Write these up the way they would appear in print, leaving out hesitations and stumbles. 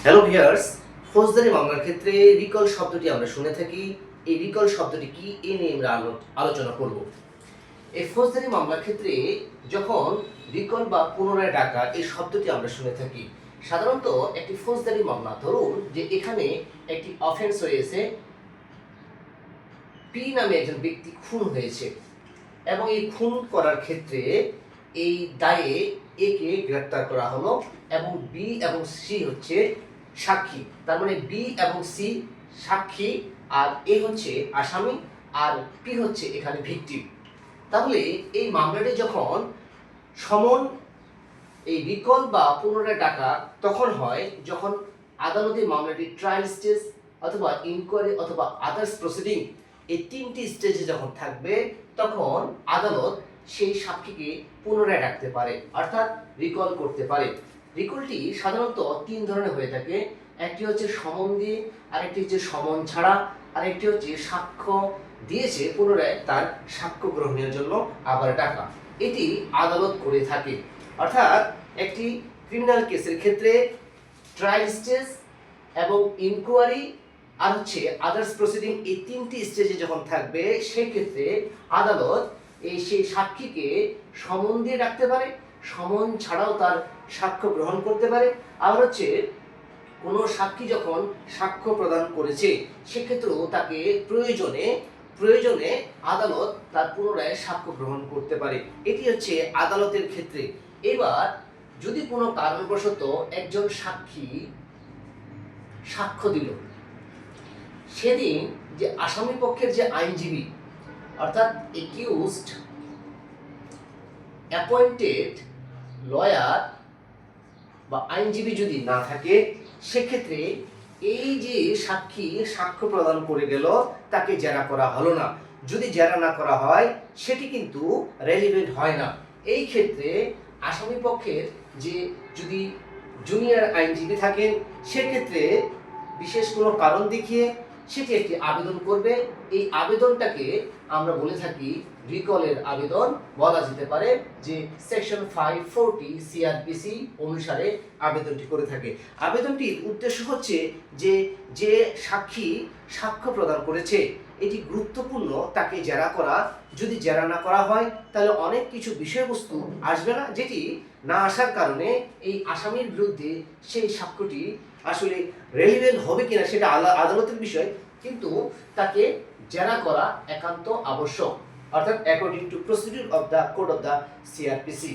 Hello viewers, ফৌজদারি মামলার ক্ষেত্রে রিকল শব্দটি আমরা শুনে থাকি। এই রিকল শব্দটি কি এ নিয়ে আমরা আলোচনা করব। এই ফৌজদারি মামলার ক্ষেত্রে যখন রিকল বা পুনরায় ডাকা এই শব্দটি আমরা শুনে থাকি, সাধারণত একটি ফৌজদারি মামলা, ধরুন যে এখানে একটি অফেন্স হয়েছে, পি নামে একজন ব্যক্তি খুন হয়েছে এবং এই খুন করার ক্ষেত্রে এই দায়ে একে গ্রেপ্তার করা হলো এবং বি এবং সি হচ্ছে সাক্ষী। তার মানে বি এবং সি সাক্ষী, আর এ হচ্ছে আসামি, আর পি হচ্ছে এখানে ভিকটিম। তাহলে এই মামলাটি যখন সমন এই রিকল বা পুনরায় ডাকা তখন হয় যখন আদালতে মামলাটি ট্রায়াল স্টেজ অথবা ইনকোয়ারি অথবা আদার্স প্রসিডিং এই তিনটি স্টেজে যখন থাকবে, তখন আদালত সেই সাক্ষীকে পুনরায় ডাকতে পারে, অর্থাৎ রিকল করতে পারে। রিকলটি সাধারণত তিন ধরনের হয়ে থাকে। একটি হচ্ছে সমন দিয়ে, আরেকটি হচ্ছে সমন ছাড়া, আরেকটি হচ্ছে সাক্ষ্য দিয়েছে পুনরায় তার সাক্ষ্য গ্রহণের জন্য আবার ডাকা। এটি আদালত করে থাকে। অর্থাৎ একটি ক্রিমিনাল কেসের ক্ষেত্রে ট্রায়াল স্টেজ এবং ইনকোয়ারি আর হচ্ছে আদার্স প্রসিডিং এই তিনটি স্টেজে যখন থাকবে, সেক্ষেত্রে আদালত সেই সাক্ষীকে সমন দিয়ে ডাকতে পারে, সমন ছাড়াও তার সাক্ষ্য গ্রহণ করতে পারে। আবার হচ্ছে কোনো সাক্ষী যখন সাক্ষ্য প্রদান করেছে, সেক্ষেত্রেও তাকে প্রয়োজনে আদালত তার পুনরায় সাক্ষ্য গ্রহণ করতে পারে। এটি হচ্ছে আদালতের ক্ষেত্রে। এবার যদি কোনো কারণবশত একজন সাক্ষী সাক্ষ্য দিল, সেদিন যে আসামি পক্ষের যে আইনজীবী অর্থাৎ একিউজড অ্যাপয়েন্টেড লয়ার বা আইনজীবী যদি না থাকে, সেক্ষেত্রে এই যে সাক্ষী সাক্ষ্য প্রদান করে গেল তাকে জেরা করা হলো না। যদি জেরা না করা হয়, সেটি কিন্তু রেলিভেন্ট হয় না। এই ক্ষেত্রে আসামি পক্ষের যে যদি জুনিয়র আইনজীবী থাকেন, সেক্ষেত্রে বিশেষ কোনো কারণ দেখিয়ে সেটি একটি আবেদন করবে। এই আবেদনটাকে আমরা বলে থাকি রিকলের আবেদন। বলা যেতে পারে যে সেকশন 540 সিআরপিসি অনুসারে আবেদনটি করে থাকে। আবেদনটির উদ্দেশ্য হচ্ছে যে সাক্ষী সাক্ষ্য প্রদান করেছে এটি গুরুত্বপূর্ণ, তাকে জেরা করা। যদি জেরা না করা হয়, তাহলে অনেক কিছু বিষয়বস্তু আসবে না, যেটি না আসার কারণে এই আসামির বিরুদ্ধে সেই সাক্ষ্যটি আসলে রেলিভেন্ট হবে কিনা সেটা আদালতের বিষয়, কিন্তু তাকে জেরা করা একান্ত আবশ্যক, অর্থাৎ according to procedure of the code of the CrPC.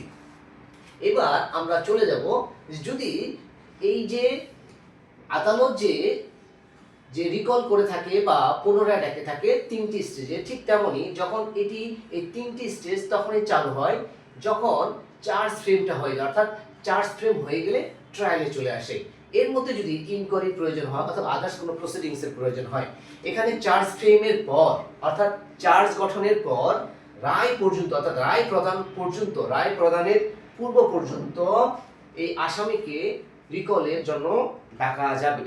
এবার আমরা চলে যাব, যদি এই যে আদালত যে রিকল করে থাকে বা পুনরায় ডেকে থাকে তিনটি স্টেজে, ঠিক তেমনই যখন এটি এই তিনটি স্টেজ তখনই চালু হয় যখন চার্জ ফ্রেমটা হয়ে যায়, অর্থাৎ চার্জ ফ্রেম হয়ে গেলে ট্রায়ালে চলে আসে। এর মধ্যে যদি ইনকোয়ারির প্রয়োজন হয় অথবা আদার্স কোনো প্রসিডিংসের প্রয়োজন হয়, এখানে চার্জ ফ্রেমের পর অর্থাৎ চার্জ গঠনের পর রায় পর্যন্ত, অর্থাৎ রায় প্রদান পর্যন্ত, রায় প্রদানের পূর্ব পর্যন্ত এই আসামিকে রিকলের জন্য ডাকা যাবে,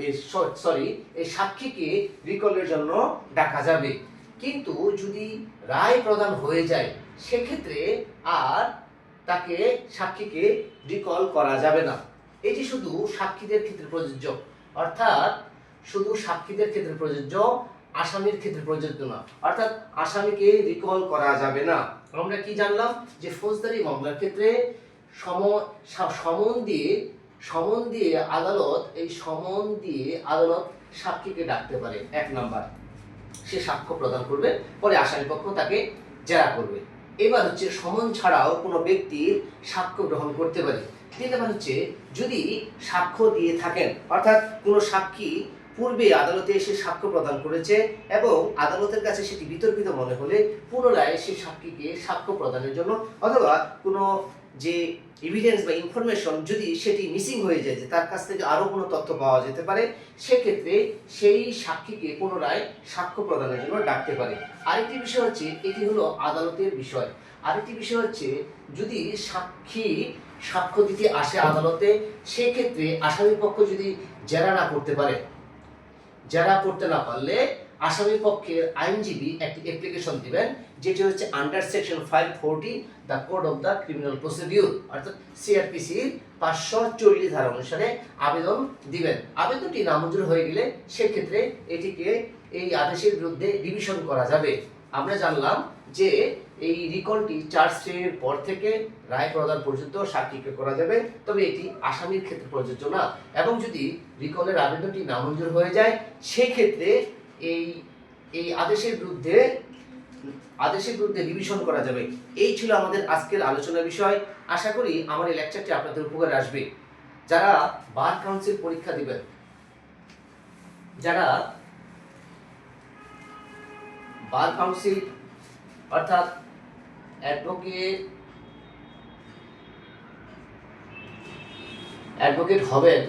এই সাক্ষীকে রিকলের জন্য ডাকা যাবে। কিন্তু যদি রায় প্রদান হয়ে যায়, সেক্ষেত্রে আর তাকে সাক্ষীকে রিকল করা যাবে না। এটি শুধু সাক্ষীদের ক্ষেত্রে প্রযোজ্য, অর্থাৎ শুধু সাক্ষীদের ক্ষেত্রে প্রযোজ্য, আসামির ক্ষেত্রে প্রযোজ্য না। অর্থাৎ আসামিকে রিকল করা যাবে না। আমরা কি জানলাম যে ফৌজদারি মামলার ক্ষেত্রে সমন দিয়ে আদালত সাক্ষীকে ডাকতে পারে। এক নাম্বার, সে সাক্ষ্য প্রদান করবে, পরে আসামি পক্ষ তাকে জেরা করবে। এবার হচ্ছে সমন ছাড়াও কোনো ব্যক্তির সাক্ষ্য গ্রহণ করতে পারে। তিন নাম্বার হচ্ছে যদি সাক্ষ্য দিয়ে থাকেন, অর্থাৎ কোনো সাক্ষী পূর্বে আদালতে এসে সাক্ষ্য প্রদান করেছে এবং আদালতের কাছে সেটি বিতর্কিত মনে হলে পুনরায় সেই সাক্ষীকে সাক্ষ্য প্রদানের জন্য, অথবা কোনো যে এভিডেন্স বা ইনফরমেশন যদি সেটি মিসিং হয়ে যায়, যে তার কাছ থেকে আরও কোনো তথ্য পাওয়া যেতে পারে, সেক্ষেত্রে সেই সাক্ষীকে পুনরায় সাক্ষ্য প্রদানের জন্য ডাকতে পারে। আরেকটি বিষয় হচ্ছে, এটি হলো আদালতের বিষয়। আরেকটি বিষয় হচ্ছে, যদি সাক্ষী সাক্ষ্য দিতে আসে আদালতে, সেক্ষেত্রে আসামি পক্ষ যদি জেরা করতে না পারলে আসামি পক্ষের আইনজীবী একটি অ্যাপ্লিকেশন দিবেন, যেটি হচ্ছে under section 540 the code of the criminal procedure, অর্থাৎ সিআরপিসির 540 ধারা অনুসারে আবেদন দিবেন। আবেদনটি নামঞ্জুর হয়ে গেলে সেক্ষেত্রে এটিকে এই আদেশের বিরুদ্ধে রিভিশন করা যাবে। আমরা জানলাম যে এই রিকলটি চার্জশিটের পর থেকে রায় প্রদান পর্যন্ত সাক্ষীকে করা যাবে, তবে এটি আসামির ক্ষেত্রে প্রযোজ্য না। এবং যদি রিকলের আবেদনটি নামঞ্জুর হয়ে যায় সেক্ষেত্রে এই এই আদেশের বিরুদ্ধে রিভিশন করা যাবে। এই ছিল আমাদের আজকের আলোচনার বিষয়। আশা করি আমার এই লেকচারটি আপনাদের উপকারে আসবে। যারা বার কাউন্সিল পরীক্ষা দিবেন, যারা বার কাউন্সিল অর্থাৎ অ্যাডভোকেট হবেন,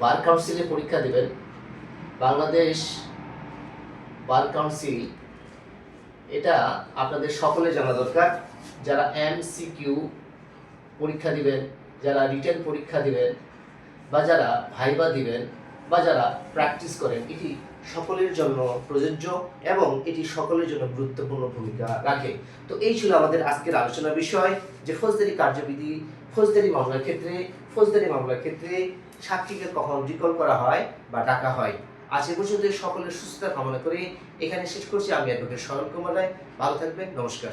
বার কাউন্সিলে পরীক্ষা দিবেন, বাংলাদেশ বার কাউন্সিল, এটা আপনাদের সকলে জানা দরকার। যারা এমসিকিউ পরীক্ষা দিবেন, যারা রিটেন পরীক্ষা দিবেন, বা যারা ভাইবা দিবেন, বা যারা প্র্যাকটিস করেন, এটি সকলের জন্য প্রযোজ্য এবং এটি সকলের জন্য গুরুত্বপূর্ণ ভূমিকা রাখে। তো এই ছিল আমাদের আজকের আলোচনার বিষয়, যে ফৌজদারি কার্যবিধি, ফৌজদারি মামলার ক্ষেত্রে সাক্ষীকে কখন রিকল করা হয় বা ডাকা হয়। আজ এ পর্যন্ত সকলের সুস্থতা কামনা করে এখানে শেষ করছি। আমি অ্যাডভোকেট সরল কুমার রায়। ভালো থাকবেন, নমস্কার।